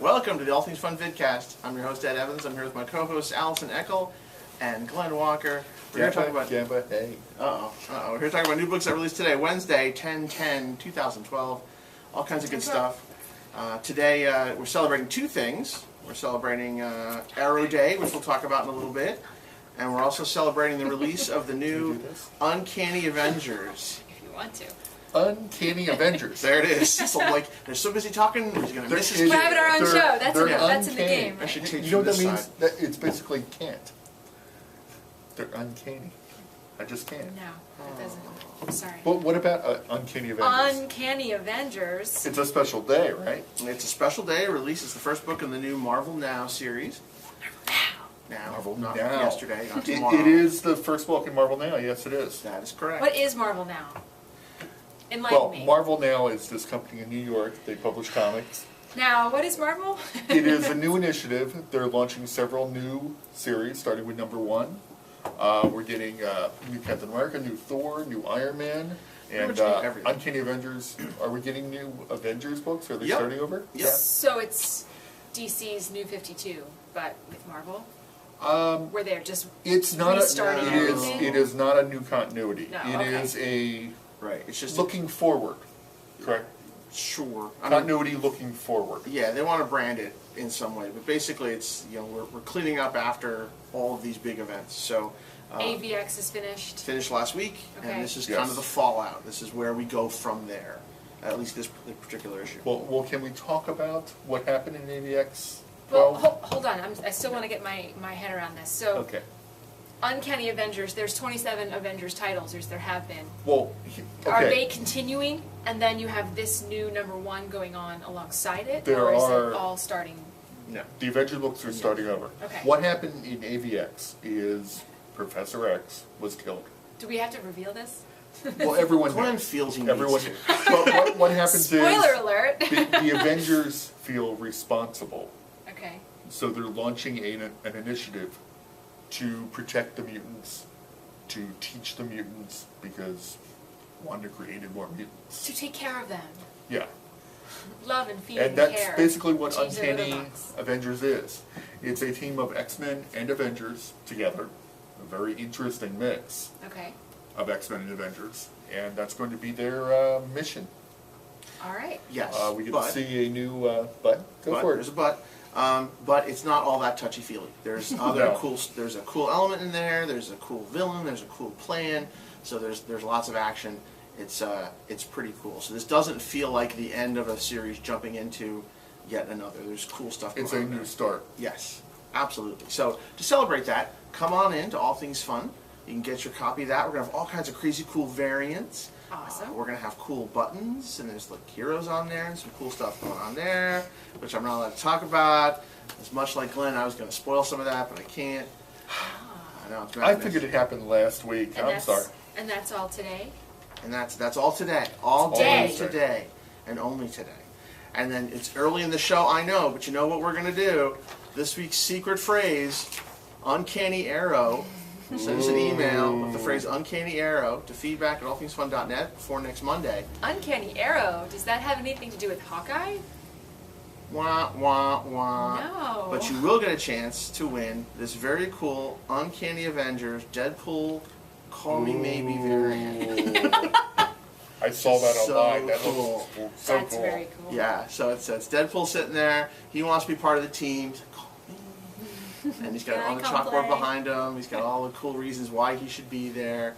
Welcome to the All Things Fun Vidcast. I'm your host, Ed Evans. I'm here with my co-hosts, Allison Eckel and Glenn Walker. We're here to talk about... hey. We're here to talk about new books that released today, Wednesday, 10/10/2012. All kinds of good stuff. Today, we're celebrating two things. We're celebrating Arrow Day, which we'll talk about in a little bit. And we're also celebrating the release of the new Uncanny Avengers. If you want to. Uncanny Avengers. There it is. So, like, they're so busy talking, he's going to miss his We're having our own show. That's in the game. I Right? should teach You know what that this means? side. That it's basically can't. They're uncanny. I just can't. No, it doesn't. I'm sorry. But what about Uncanny Avengers? Uncanny Avengers. It's a special day, right? It's a special day. It releases the first book in the new Marvel Now series. Now, Marvel not Now. yesterday, not tomorrow. It is the first book in Marvel Now. Yes, it is. That is correct. What is Marvel Now? Enlighten Well, me. Marvel Now is this company in New York. They publish comics. Now, what is Marvel? It is a new initiative. They're launching several new series, starting with #1. We're getting new Captain America, new Thor, new Iron Man, and Uncanny Avengers. Are we getting new Avengers books? Are they starting over? Yep. So it's DC's New 52, but with Marvel? Where they're just restarting everything? It is not a new continuity. No, It okay. is a Right. It's just looking forward. Correct. sure. Continuity looking forward. Yeah, they want to brand it in some way, but basically, it's we're cleaning up after all of these big events. So AVX is finished. finished last week, Okay. and this is kind of the fallout. This is where we go from there. At least this particular issue. Well, can we talk about what happened in AVX? Well, hold on. I still want to get my head around this. So, Okay. Uncanny Avengers, there's 27 Avengers titles, or there have been. Well, Are okay. they continuing, and then you have this new #1 going on alongside it? There or is are- it all starting? No. The Avengers books are starting over. Okay. What happened in AVX is Professor X was killed. Do we have to reveal this? Well, everyone Glenn knows. feels he Everyone. needs But what happens Spoiler is alert! the Avengers feel responsible, Okay. so they're launching an initiative to protect the mutants, to teach the mutants, because Wanda created more mutants. To take care of them. Yeah. Love and feed And and that's care. basically what Change their litter Uncanny box. Avengers is. It's a team of X-Men and Avengers together. A very interesting mix Okay. of X-Men and Avengers. And that's going to be their mission. All right. Yes. We get but, to see a new... Go for There's it. a but. But it's not all that touchy-feely. There's other cool. There's a cool element in there. There's a cool villain. There's a cool plan. So there's lots of action. It's pretty cool. So this doesn't feel like the end of a series jumping into yet another. There's cool stuff going It's on a new there. start. Yes, absolutely. So to celebrate that, come on in to All Things Fun. You can get your copy of that. We're going to have all kinds of crazy cool variants. Awesome. We're going to have cool buttons, and there's like heroes on there, and some cool stuff going on there, which I'm not allowed to talk about. It's much like Glenn, I was going to spoil some of that, but I can't. I know, it's I madness. figured it happened last week. And I'm sorry. And that's all today? And that's all today. All Today. day today. And only today. And then it's early in the show, I know, but you know what we're going to do? This week's secret phrase, Uncanny Arrow. Send us an email with the phrase Uncanny Arrow to feedback@allthingsfun.net before next Monday. Uncanny Arrow, does that have anything to do with Hawkeye? Wah, wah, wah. No. But you will get a chance to win this very cool Uncanny Avengers Deadpool Call Me Maybe variant. I saw that So online. That cool. looks so That's cool. very cool. Yeah, so it's Deadpool sitting there. He wants to be part of the team. He's like, call me. And he's got it Can I on the come chalkboard play? behind him. He's got all the cool reasons why he should be there.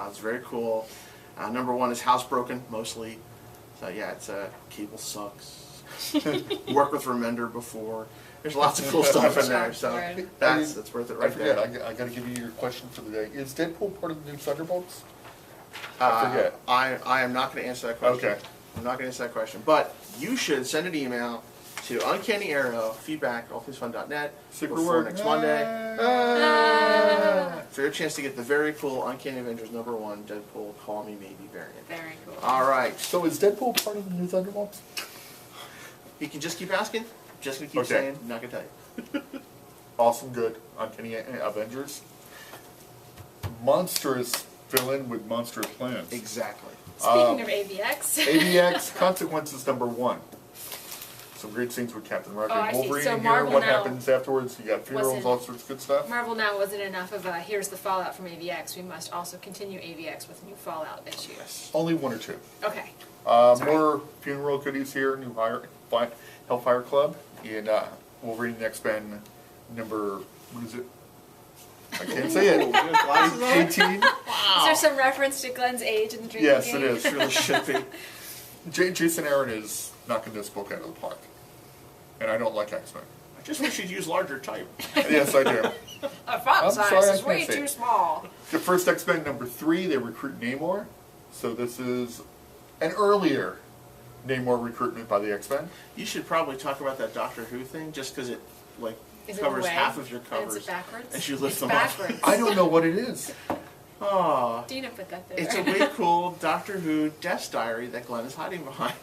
It's very cool. #1 is housebroken, mostly. So yeah, it's Cable sucks. Worked with Remender before. There's lots of cool stuff in there. So Chalkboard. that's worth it right I forget. there. I got to give you your question for the day. Is Deadpool part of the new Thunderbolts? I forget. I am not going to answer that question. Okay. I'm not going to answer that question. But you should send an email to Uncanny Arrow, feedback@allthingsfun.net Secret before word. next Monday. Ah. For your chance to get the very cool Uncanny Avengers #1 Deadpool Call Me Maybe variant. Very cool. All right. So is Deadpool part of the new Thunderbolts? You can just keep asking. Just going to keep Okay. saying. I'm not going to tell you. Awesome, good. Uncanny Avengers. Monstrous villain with monstrous plans. Exactly. Speaking of AVX. AVX Consequences #1. Some great scenes with Captain America Oh, I and see. Wolverine So in here. Marvel What now happens afterwards? You got funerals, all sorts of good stuff. Marvel now wasn't enough of a here's the fallout from AVX. We must also continue AVX with new fallout issues. Only one or two. Okay. More funeral goodies here. New Hellfire Club in Wolverine and X-Men number, what is it? I can't say it. 18. Is there some reference to Glenn's age in the drinking Yes, game? it is. It really should be. Jason Aaron is knocking this book out of the park. And I don't like X-Men. I just wish you'd use larger type. Yes, I do. A font I'm size sorry, I is can't way say too it. small. The first X-Men number 3, they recruit Namor. So this is an earlier Namor recruitment by the X-Men. You should probably talk about that Doctor Who thing, just because it Is it covers away? half of your And covers. it's backwards? As you lift It's them backwards. up. I don't know what it is. Aw. Dina put that there. It's a way cool Doctor Who desk diary that Glenn is hiding behind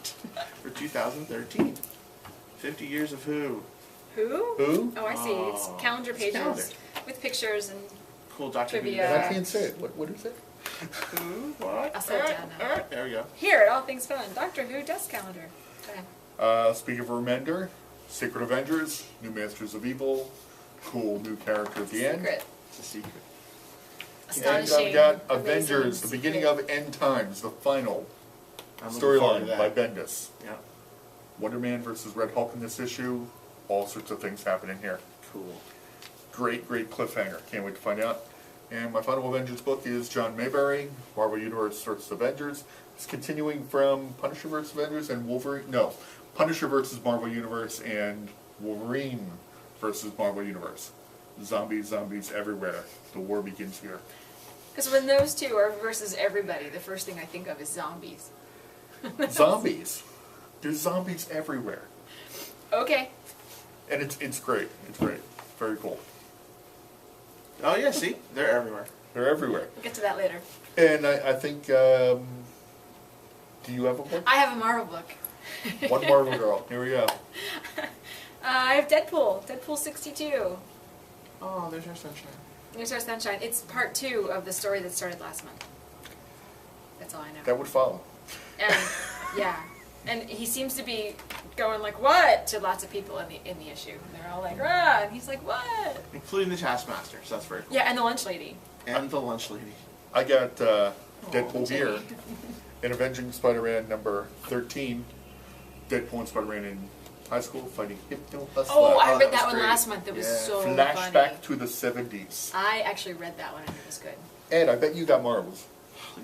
for 2013. 50 years of Who. Who? Who? Oh, I see. It's Oh, calendar it's pages calendar. with pictures and Cool Doctor Trivia. And I Who. can't say it. What is it? Who? What? I'll set it down now. There we go. here at All Things Fun. Doctor Who desk calendar. Go ahead. Speaking of Remender, Secret Avengers, New Masters of Evil, cool new character at the end. Secret. It's a secret. And Astonishing. I've got amazing, Avengers, the beginning secret. of End Times, the final I'm looking forward to storyline that. by Bendis. Yeah. Wonder Man versus Red Hulk in this issue. All sorts of things happening here. Cool. Great cliffhanger. Can't wait to find out. And my final Avengers book is John Mayberry, Marvel Universe versus Avengers. It's continuing from Punisher versus Avengers and Wolverine. No, Punisher versus Marvel Universe and Wolverine versus Marvel Universe. Zombies everywhere. The war begins here. Because when those two are versus everybody, the first thing I think of is zombies. Zombies. There's zombies everywhere. Okay. And it's great. It's great. Very cool. Oh yeah, see? They're everywhere. They're everywhere. We'll get to that later. And I think, do you have a book? I have a Marvel book. One Marvel girl. Here we go. I have Deadpool. Deadpool 62. Oh, there's our sunshine. There's our sunshine. It's part 2 of the story that started last month. That's all I know. That would follow. And yeah, and he seems to be going like what to lots of people in the issue. And they're all like rah, and he's like what? Including the Taskmaster, so that's very cool. Yeah, and the lunch lady. And the lunch lady. I got Deadpool Jimmy. here in Avenging Spider-Man number 13. Deadpool and Spider-Man in high school fighting Hypno Hustler. Oh, I Oh, read that that was one great. last month. It was Yeah. so Flashback funny. to the 70s. I actually read that one and it was good. Ed, I bet you got Marvels.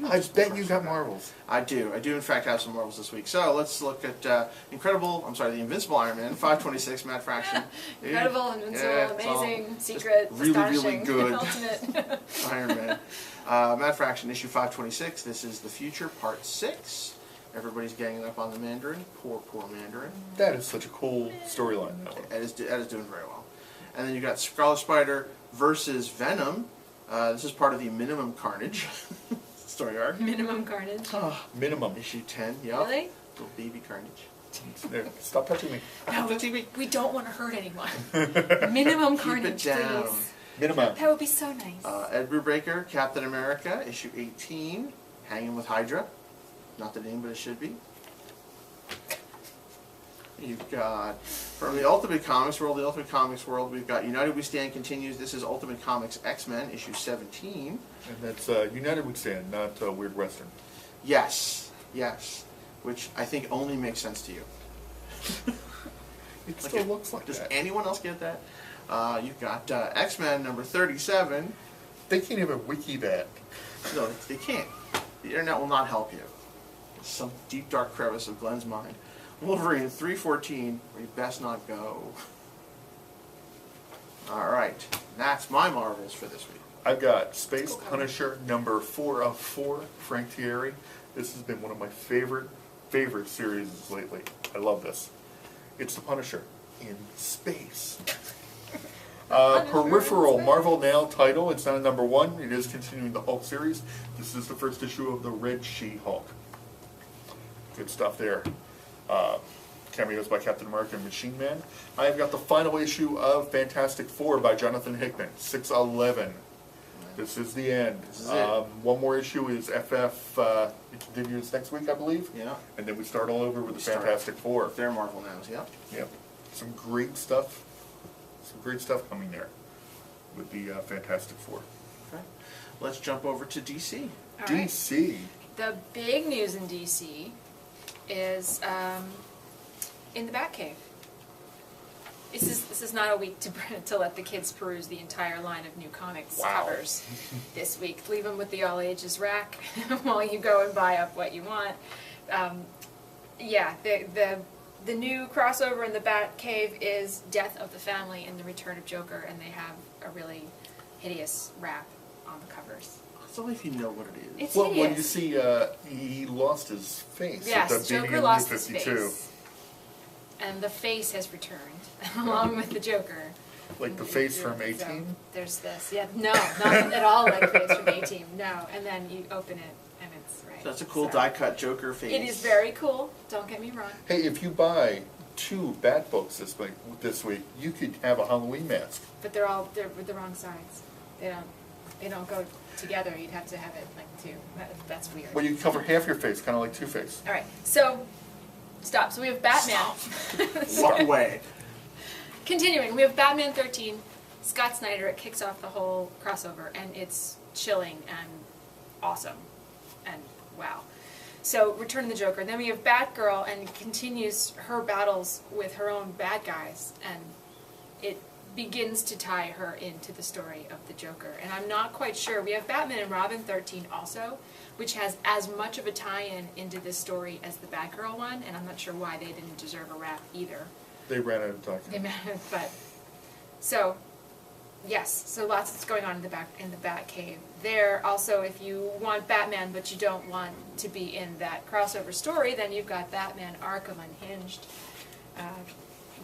I bet you got Marvels. I do in fact have some Marvels this week. So let's look at the Invincible Iron Man, 526, Matt Fraction. Incredible, invincible, Yeah, it's all amazing, secret, really, really astonishing, good. ultimate. Iron Man. Matt Fraction, issue 526. This is The Future, part 6. Everybody's ganging up on the Mandarin. Poor Mandarin. That is such a cool storyline, that one. Ed is doing very well. And then you got Scarlet Spider versus Venom. This is part of the Minimum Carnage story arc. Minimum carnage. Minimum. Issue 10, yup. Really? Little baby Carnage. There, stop touching me. No, the TV. we don't want to hurt anyone. Minimum Keep carnage, it down. please. Minimum. That would be so nice. Ed Brubaker, Captain America, issue 18. Hanging with Hydra. Not the name, but it should be. You've got, from the Ultimate Comics World, we've got United We Stand continues. This is Ultimate Comics X-Men, issue 17. And that's United We Stand, not Weird Western. Yes. Which I think only makes sense to you. It still looks like Does that. anyone else get that? You've got X-Men number 37. They can't even wiki that. No, they can't. The internet will not help you. It's some deep, dark crevice of Glenn's mind. Wolverine 314, where you best not go. Alright, that's my Marvels for this week. I've got Space Punisher number 4 of 4, Frank Thierry. This has been one of my favorite series lately. I love this. It's the Punisher in space. Peripheral Marvel Now title. It's not a number 1. It is continuing the Hulk series. This is the first issue of the Red She-Hulk. Good stuff there. Cameos by Captain America and Machine Man. I have got the final issue of Fantastic Four by Jonathan Hickman, 611. This is the end. This is it. One more issue is FF. It continues next week, I believe. Yeah. And then we start all over with the Fantastic Four. Their Marvel Nows, yep. Yep. Some great stuff. Some great stuff coming there with the Fantastic Four. Okay. Let's jump over to DC. All right. DC. The big news in DC is in the Batcave. This is not a week to let the kids peruse the entire line of new comics covers this week. Leave them with the all ages rack while you go and buy up what you want. The new crossover in the Batcave is Death of the Family and the Return of Joker, and they have a really hideous rap on the covers. It's only if you know what it is. It's Well, hideous. when you see he lost his face Yes, at the Joker beginning lost of his New 52. face. And the face has returned, along with the Joker. Like the face from So, 18? there's this. Yeah, no, not at all like face from 18. No, and then you open it, and it's right. So that's a cool So, die-cut Joker face. It is very cool. Don't get me wrong. Hey, if you buy 2 Bat books this week, you could have a Halloween mask. But they're with the wrong sides. They don't go together. You'd have to have it like two. That's weird. Well, you can cover half your face, kind of like Two-Face. All right, so stop. So we have Batman. Walk away. Continuing, we have Batman 13, Scott Snyder. It kicks off the whole crossover, and it's chilling and awesome, and wow. So, Return of the Joker. Then we have Batgirl, and it continues her battles with her own bad guys, and it begins to tie her into the story of the Joker. And I'm not quite sure. We have Batman and Robin 13 also, which has as much of a tie-in into this story as the Batgirl one, and I'm not sure why they didn't deserve a rap either. They ran out of time. But so yes, so lots that's going on in the Batcave. There also, if you want Batman but you don't want to be in that crossover story, then you've got Batman Arkham Unhinged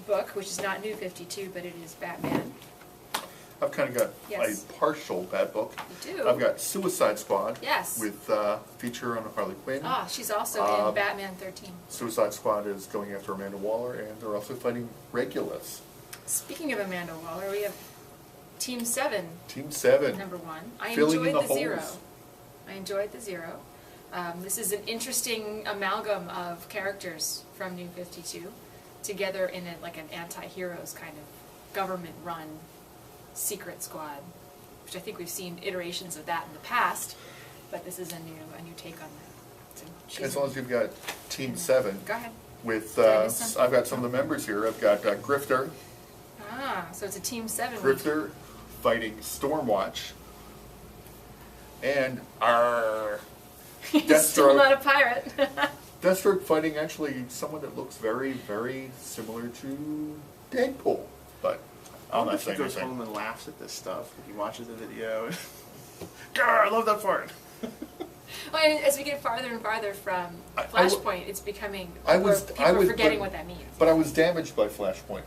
book, which is not New 52, but it is Batman. I've kind of got Yes. a partial Bat book. You do. I've got Suicide Squad. Yes. With feature on Harley Quinn. Ah, she's also in Batman 13. Suicide Squad is going after Amanda Waller, and they're also fighting Regulus. Speaking of Amanda Waller, we have Team 7, Team 7. number 1. I Filling in enjoyed the the Zero. holes. I enjoyed the Zero. This is an interesting amalgam of characters from New 52 together in like an anti-heroes kind of government-run secret squad, which I think we've seen iterations of that in the past, but this is a new take on that. So As long as you've got Team 7. Go ahead. With, Did I miss something? I've got some of the members here. I've got Grifter. Ah, so it's a Team 7. Grifter fighting Stormwatch. And He's still not a pirate. Deathstroke fighting actually someone that looks very, very similar to Deadpool. But I'm not If he saying goes anything. home and laughs at this stuff, if he watches the video. Grr, I love that part. Well, and as we get farther and farther from Flashpoint, it's becoming people are forgetting what that means. But I was damaged by Flashpoint.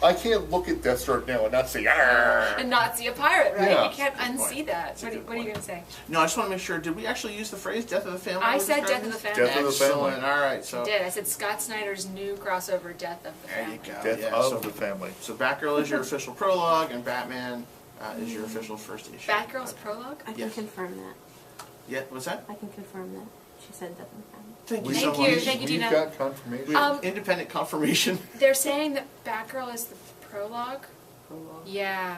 I can't look at Deathstroke now and not say "Arr!" And not see a pirate, right? Yeah. You can't That's a good unsee point. that. That's a What good are you point. going to say? No, I just want to make sure, did we actually use the phrase Death of the Family? I when said we Death of the described Family. Death of the this? Family. Excellent, alright, so. I did. I said Scott Snyder's new crossover, Death of the There Family. you go. Death yeah, of so, the Family. So Batgirl is your official prologue, and Batman is your official first issue. Batgirl's prologue? I can Yes. confirm that. Yeah, what's that? I can confirm that. She said Death in the Family. Thank you Thank so you, much. thank you, We've Dina. got confirmation. We have independent confirmation. They're saying that Batgirl is the prologue? Prologue. Yeah.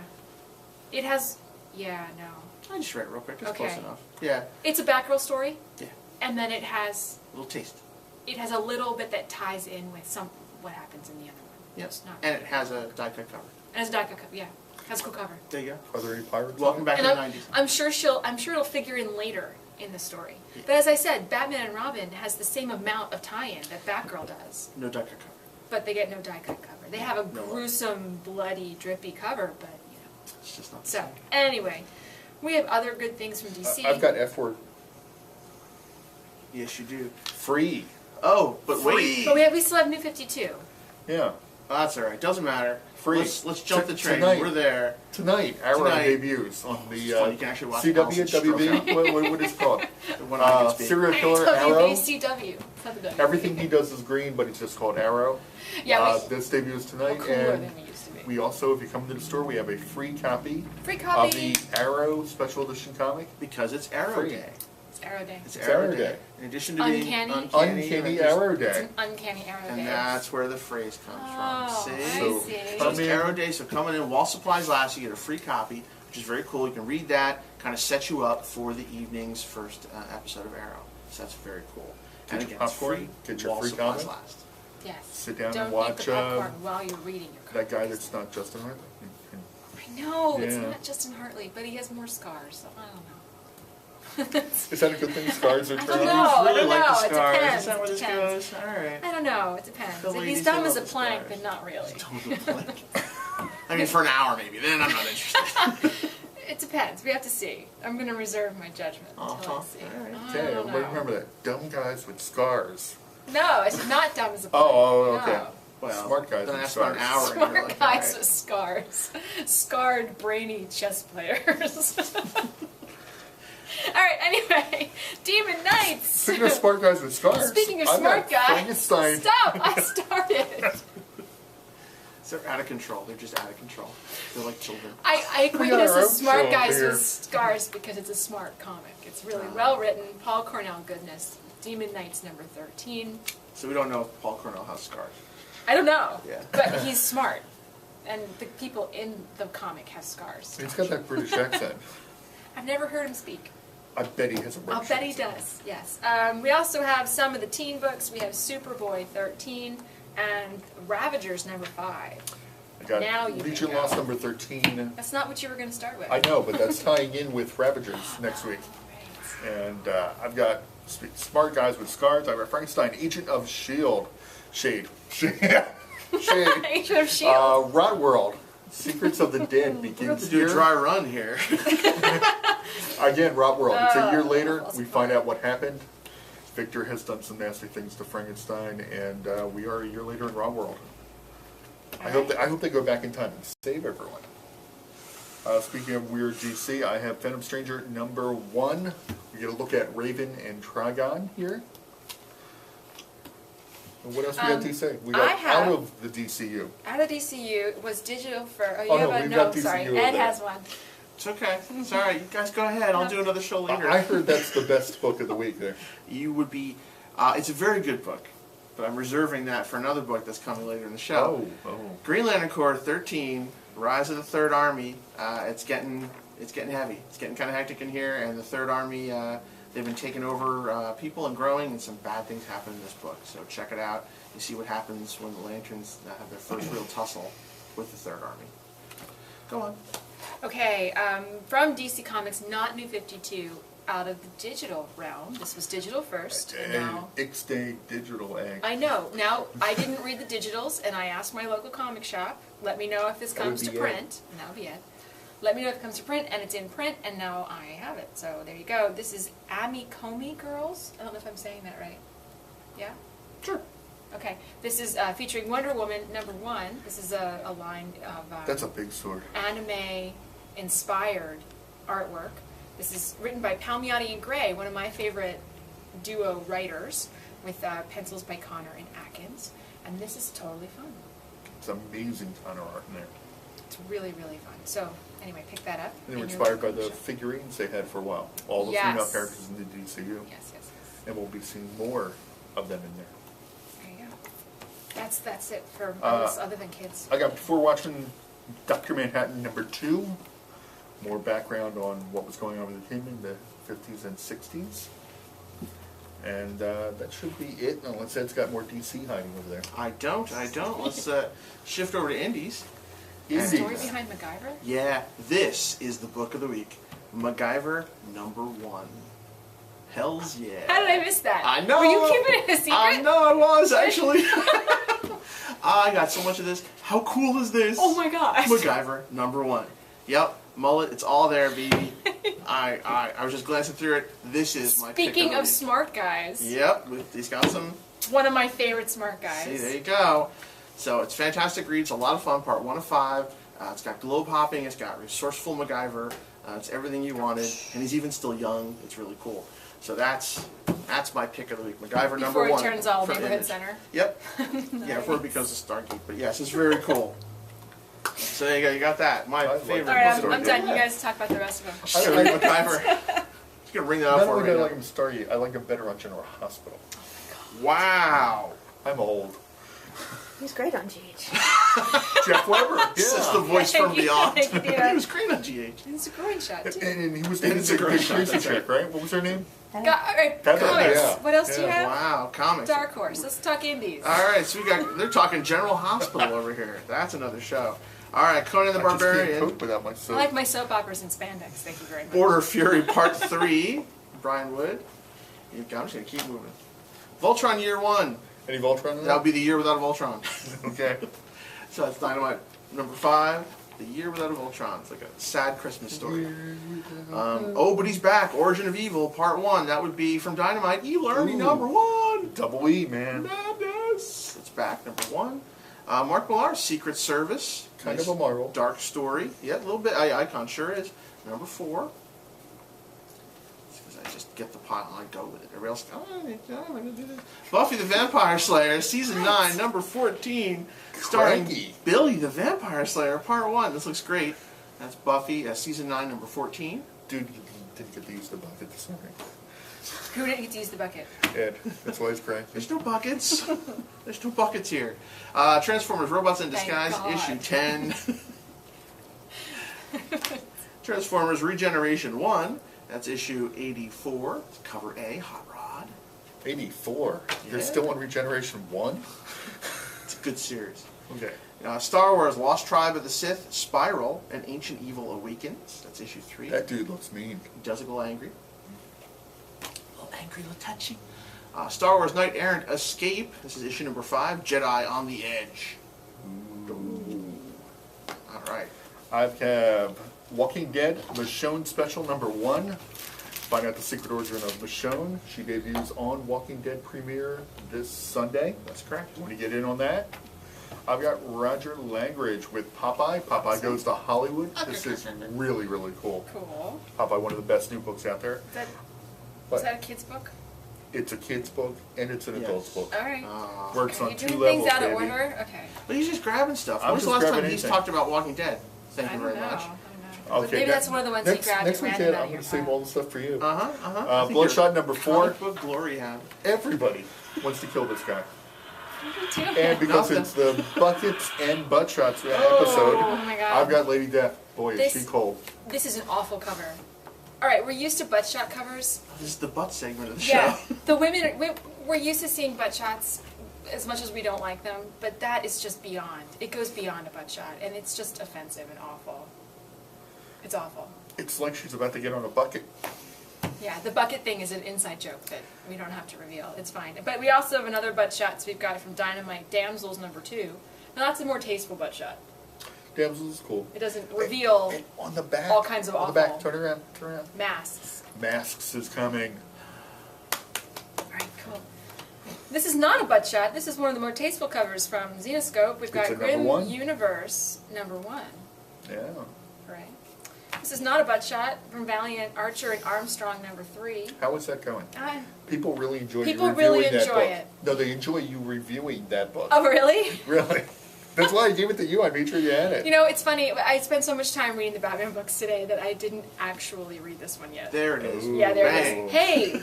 It has... Yeah, no. I just read it real quick, it's Okay. close enough. Yeah, It's a Batgirl story, yeah, and then it has a little taste. a little bit that ties in with what happens in the other one. Yep. It's not... And it has a die-cut cover. And it's a die-cut cover, yeah. Has a cool cover. There you Are there any pirates? go. Welcome back And to the I'm, 90s. I'm sure it'll figure in later in the story. Yeah. But as I said, Batman and Robin has the same amount of tie-in that Batgirl does, No die-cut cover. but they get no die-cut cover. They have a No. gruesome, bloody, drippy cover, but It's just not the So same. anyway, we have other good things from DC. I've got F-word. Yes, you do. Free. Oh, but wait. But we still have New 52. Yeah. That's all right. Doesn't matter. Free. Let's jump the train. Tonight. We're there. Tonight, Arrow debuts on the You can actually watch CW, Allison stroke out. WB. What is it called? The one I can speak. Serial killer Arrow. WBCW. It's not the W. Everything he does is green, but it's just called Arrow. Yeah, this debuts tonight, cooler and than we used to be. we also, if you come to the store, we have a free copy Free of copy. the Arrow Special Edition comic. Because it's Arrow Free. Day. It's Arrow Day. It's It's Arrow Arrow Day. Day. In addition to being Uncanny. Uncanny Arrow It's Day. an uncanny Arrow Day. And that's where the phrase comes Oh, from. I See? So, see. So it's Come in. Arrow Day, so coming in while supplies last, you get a free copy, which is very cool. You can read that, kind of set you up for the evening's first episode of Arrow. So that's very cool. Get And your again, it's popcorn, free get your while free supplies comic. last. Yes. Sit down Don't and watch eat the popcorn while you're reading your that guy comics. that's not Justin Hartley. I know, it's Yeah. not Justin Hartley, but he has more scars, so I don't know. Is that a good thing? Scars are I turned? don't know. I Really don't like know. the It scars. depends. Is that where It this depends. goes? All right. I don't know, it depends. The If ladies he's dumb love as a the plank, scars. then not really. I mean, for an hour maybe. Then I'm not interested. It depends. We have to see. I'm going to reserve my judgment until Uh-huh. I see. All right. I Okay, don't everybody know. remember that. Dumb guys with scars. No, it's not dumb as a plank. Oh, okay. No. Well, Smart guys then with that's about an hour. scars. and you're Smart like, guys all right. with scars. Scarred, brainy chess players. Alright, anyway. Demon Knights! Speaking of smart guys with scars, Speaking of I've smart got guys. Frankenstein. Stop! I started! They're out of control. They're just out of control. They're like children. I equate We got this our as own smart show guys here. with scars because it's a smart comic. It's really well written. Paul Cornell goodness. Demon Knights number 13. So we don't know if Paul Cornell has scars. I don't know. Yeah. But he's smart. And the people in the comic have scars. He's got that British accent. I've never heard him speak. I bet he has a British I'll bet he accent. does, yes. We also have some of the teen books. We have Superboy 13 and Ravagers number 5. I got Now you Legion can go. Lost number 13. That's not what you were going to start with. I know, but that's tying in with Ravagers next week. Right. And I've got smart guys with scars. I've got Frankenstein, Agent of S.H.I.E.L.D. Shade. Shade. Agent of S.H.I.E.L.D. Rot World. Secrets of the Dead We're going begins to do a here. dry run here. Again, Rot World. It's a year Oh, later. that's We find out what happened. Victor has done some nasty things to Frankenstein, and we are a year later in Rot World. I hope they go back in time and save everyone. Speaking of weird DC, I have Phantom Stranger number 1. We get a look at Raven and Trigon here. And what else we got DC? We I got have- out of the DCU. Out of DCU was digital for. Oh, you Oh, have no, a we've no. got DCU Sorry, over Ed there. has one. It's okay. It's all right. You guys go ahead. I'll do another show later. I heard that's the best book of the week there. You would be... it's a very good book, but I'm reserving that for another book that's coming later in the show. Oh. Green Lantern Corps 13, Rise of the Third Army. It's getting heavy. It's getting kind of hectic in here, and the Third Army, they've been taking over people and growing, and some bad things happen in this book. So check it out. You see what happens when the Lanterns have their first real tussle with the Third Army. Go on. Okay, from DC Comics, not New 52, out of the digital realm. This was digital first, and now... Ixday Digital Egg. I know. Now, I didn't read the digitals, and I asked my local comic shop, let me know if this That would comes to be Ed. print. And that would be it. Let me know if it comes to print, and it's in print, and now I have it. So there you go. This is Amikomi Girls. I don't know if I'm saying that right. Yeah? Sure. Okay. This is featuring Wonder Woman number 1. This is a line of... That's a big sword. anime-inspired artwork. This is written by Palmiotti and Gray, one of my favorite duo writers, with pencils by Connor and Atkins. And this is totally fun. It's amazing ton of art in there. It's really, really fun. So, anyway, pick that up. And they were in your inspired by local the shop. figurines they had for a while. All the Yes. female characters in the DCU. Yes, yes, yes. And we'll be seeing more of them in there. There you go. That's it for Uh, us other than kids. I got, before watching Dr. Manhattan number 2, more background on what was going on with him in the 50s and 60s. And that should be it, unless Ed's got more DC hiding over there. I don't. Let's shift over to Indies. The story Indies. behind MacGyver? Yeah, this is the book of the week. MacGyver number 1. Hells yeah. How did I miss that? I know. Were you keeping it a secret? I know I was, actually. I got so much of this. How cool is this? Oh my gosh. MacGyver number 1. Yep, mullet, it's all there, baby. I was just glancing through it. This is my pick Speaking the of week. smart guys, Yep, he's got some... one of my favorite smart guys. See, there you go. So it's fantastic read. It's a lot of fun. Part 1 of 5. It's got globe hopping. It's got resourceful MacGyver. It's everything you wanted, and he's even still young. It's really cool. So that's my pick of the week. MacGyver number 1. Before he turns all from neighborhood Image. center. Yep. Nice. Yeah, before it becomes a Stargate. But yes, it's very cool. So there you go. You got that. My I like favorite. All right, book I'm story. done. You guys talk about the rest of them. Sure, MacGyver. Just gonna bring that up Not for only me. do I Right like him Stargate, I like him better on General Hospital. Wow. I'm old. He's great on GH. Jeff Weber. That's the voice from Beyond. Yeah. He was great on GH. It's a groin shot, too. And he was And the it's a great shot, crazy that's chick, right? What was her name? All right, Heather, comics. yeah. What else do you Yeah. have? Wow, comics. Dark Horse. Let's talk indies. All right, so they're talking General Hospital over here. That's another show. All right, Conan the I just can't Barbarian. cope without my I soap. like my soap operas and spandex. Thank you very much. Border Fury Part 3. Brian Wood. I'm just gonna keep moving. Voltron Year 1. Any Voltron in That that? would be the year without a Voltron. Okay. So that's Dynamite. Number 5. The Year Without a Voltron. It's like a sad Christmas story. Oh, but he's back. Origin of Evil, Part 1. That would be from Dynamite. E-Learning Ooh. number 1. Double E, man. Madness. It's back, number 1. Mark Millar's Secret Service. Kind of a Marvel. Dark story. Yeah, a little bit. Icon sure is. Number 4. Because I just get the pile and I go with it. Everybody else, I'm going to do this. Buffy the Vampire Slayer, Season 9, number 14. Starring Cranky. Billy the Vampire Slayer, Part 1. This looks great. That's Buffy, Season 9, number 14. Dude, you didn't get to use the bucket this morning. Who didn't get to use the bucket? Ed, that's why he's cranky. There's no buckets. There's no buckets here. Transformers Robots in Thank Disguise, God. issue 10. Transformers Regeneration 1. That's issue 84. It's cover A, Hot Rod. 84. You're Yeah. still on Regeneration 1? It's a good series. Okay. Star Wars Lost Tribe of the Sith, Spiral, and Ancient Evil Awakens. That's issue 3. That dude looks mean. He does look a little angry. A little angry, a little touchy. Star Wars Knight Errant Escape. This is issue number 5. Jedi on the Edge. All right. I have Walking Dead, Michonne Special number 1. Find out the secret origin of Michonne. She debuts on Walking Dead premiere this Sunday. That's correct. Want to get in on that? I've got Roger Langridge with Popeye. Popeye Goes to Hollywood. This is really, really cool. Cool. Popeye, one of the best new books out there. Is that, But is that a kid's book? it's a kid's book and it's an Yes. adult's book. All right. Works Are on you 2 doing levels, things out of baby. order? Okay. But he's just grabbing stuff. I'm When was the just last time grabbing he's anything. talked about Walking Dead? Thank I you don't very know. much. I don't know. Okay, But maybe that's one of the ones next, he grabbed next and ran weekend, it out I'm of your going to save file. all the stuff for you. I think Bloodshot you're number a 4. comic book glory hound. Everybody wants to kill this guy. Too. And because Nothing. it's the Buckets and Butt Shots episode, Oh my God. I've got Lady Death. Boy, is This- she cold. This is an awful cover. All right, we're used to butt shot covers. This is the butt segment of the Yeah, show. the women, we're used to seeing butt shots as much as we don't like them, but that is just beyond. It goes beyond a butt shot, and it's just offensive and awful. It's awful. It's like she's about to get on a bucket. Yeah, the bucket thing is an inside joke that we don't have to reveal. It's fine. But we also have another butt shots we've got from Dynamite, Damsels number 2. Now that's a more tasteful butt shot. Damsels is cool. It doesn't reveal And on the back. all kinds of On the back. awful. Turn around. Turn around. masks. Masks is coming. Alright, cool. This is not a butt shot. This is one of the more tasteful covers from Xenoscope. We've got It's a number Grim 1? Universe number 1. Yeah. Right. This is not a butt shot from Valiant, Archer, and Armstrong number 3. How is that going? I- People really enjoy People you reviewing really that enjoy book. it. No, they enjoy you reviewing that book. Oh, really? Really? That's why I gave it to you. I made sure you had it. You know, it's funny. I spent so much time reading the Batman books today that I didn't actually read this one yet. There it is. Yeah, there Bang. it is. Hey,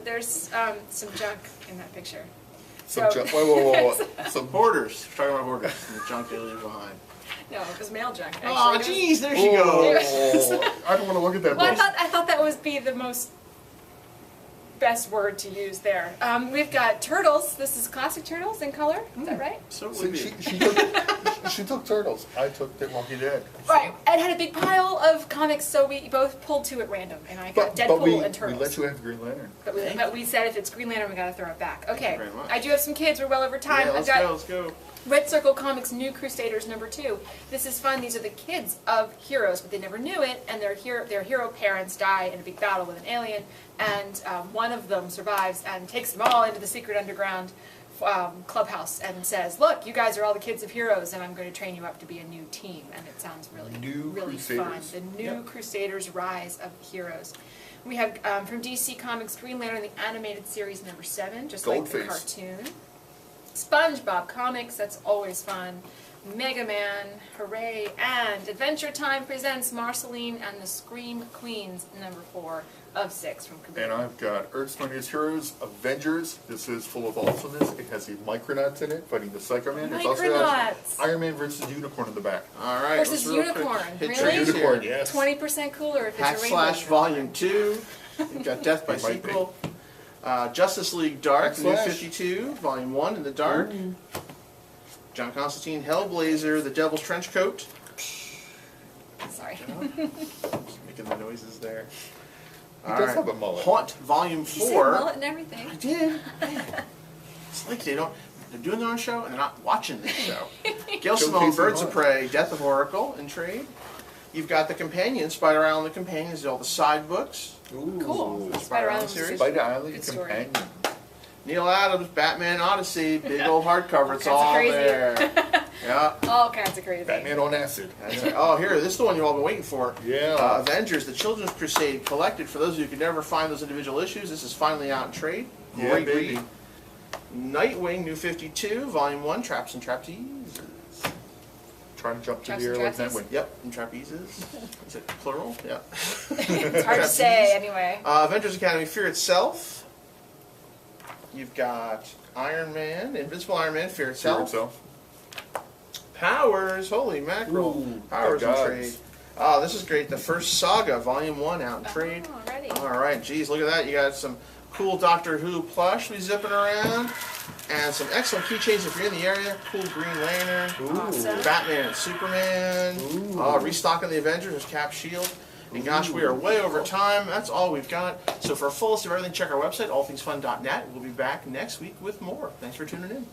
there's some junk in that picture. Some So- junk. Whoa. Some Hoarders. We're talking about hoarders. And the junk they leave behind. No, it was mail junk. Actually. Oh, It was- jeez, there she goes. Oh, I don't want to look at that Well, book. I thought that would be the most best word to use there. We've got Turtles. This is classic Turtles in color. Is that right? So it See, would be. she took Turtles. I took The Walking Dead. Right. Ed had a big pile of comics, so we both pulled two at random, and I got Deadpool we and Turtles. let you have Green Lantern. But we said if it's Green Lantern, we gotta throw it back. Okay. very much. I do have some kids. We're well over time. Yeah, I've let's got go, let's go. Red Circle Comics New Crusaders number 2. This is fun. These are the kids of heroes, but they never knew it, and their hero parents die in a big battle with an alien, and one of them survives and takes them all into the secret underground clubhouse and says, "Look, you guys are all the kids of heroes, and I'm going to train you up to be a new team." And it sounds really really fun. The new Crusaders Rise of Heroes. We have from DC Comics Green Lantern, the animated series #7, just like the cartoon. SpongeBob Comics, that's always fun. Mega Man, hooray! And Adventure Time presents Marceline and the Scream Queens, #4 of 6 from Kaboom. And I've got Earth's Mightiest Heroes, Avengers. This is full of awesomeness. It has the Micronauts in it, fighting the Psycho Man. It also has Iron Man versus Unicorn in the back. All right. Versus Unicorn, really? Unicorn, yes. 20% cooler if it's a rainbow. / Volume 2. You've got Death by Sequel. Justice League Dark, New 52, Volume 1 in the dark. John Constantine, Hellblazer, The Devil's Trench Coat. Sorry. Just making the noises there. He does have a mullet. Haunt, Volume 4. You said mullet and everything. I did. It's like they're doing their own show and they're not watching this show. Gail Simone, Birds of Prey, Death of Oracle in trade. You've got the Companion, Spider Island, the Companions, all the side books. Ooh. Cool. Spider Island series. Spider Island Good story. Companion. Neil Adams, Batman Odyssey, big old hardcover. It's all there. Yeah. All kinds of crazy. Batman on acid. That's right. Oh, here, this is the one you've all been waiting for. Yeah. Avengers, the Children's Crusade Collected. For those of you who could never find those individual issues, this is finally out in trade. Yeah, Great baby. read. Nightwing, New 52, Volume 1, Traps and Trapezes. Trying to jump to Traps the and air like trapezes? that one. Yep, and trapezes. Is it plural? Yeah. It's hard to say anyway. Avengers Academy, Fear Itself. You've got Iron Man, Invincible Iron Man, Fear Itself. Powers, holy mackerel. Ooh, Powers in gods. trade. Oh, this is great. The First Saga, Volume 1 out in trade. Already. All right, geez, look at that. You got some cool Doctor Who plush we zipping around. And some excellent keychains if you're in the area. Cool Green Lantern. Ooh. Awesome. Batman and Superman. Ooh. Restocking the Avengers. There's Cap Shield. And gosh, we are way over time. That's all we've got. So for a full list of everything, check our website, allthingsfun.net. We'll be back next week with more. Thanks for tuning in.